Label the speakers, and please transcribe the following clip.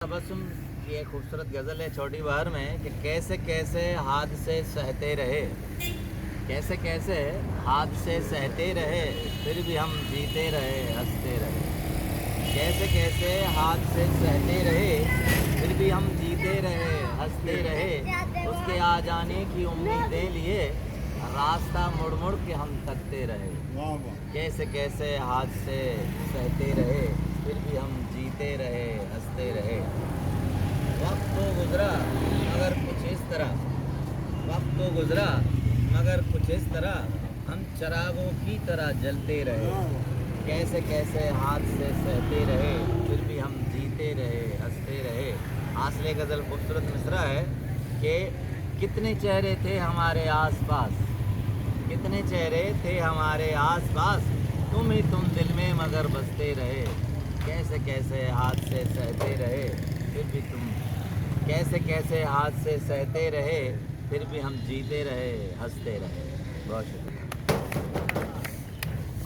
Speaker 1: तबस्सुम की एक खूबसूरत गज़ल है छोटी बहार में कि कैसे कैसे हादसे सहते रहे, कैसे कैसे हादसे सहते रहे, फिर भी हम जीते रहे हंसते रहे। कैसे कैसे हादसे सहते रहे, फिर भी हम जीते रहे हंसते रहे। उसके आ जाने की उम्मीदें लिए रास्ता मुड़ मुड़ के हम तकते रहे। कैसे कैसे हादसे सहते रहे, फिर भी हम जीते रहे हंसते रहे। वक्त तो गुजरा मगर कुछ इस तरह, वक्त तो गुजरा मगर कुछ इस तरह, हम चरागों की तरह जलते रहे। कैसे कैसे हादसे सहते रहे, फिर भी हम जीते रहे हंसते रहे। आसले गज़ल खूबसूरत मिसरा है कि कितने चेहरे थे हमारे आसपास, कितने चेहरे थे हमारे आसपास, तुम ही तुम दिल में मगर बसते रहे। कैसे कैसे हादसे सहते रहे, फिर भी तुम, कैसे कैसे हादसे सहते रहे, फिर भी हम जीते रहे हंसते रहे। बहुत शुक्रिया।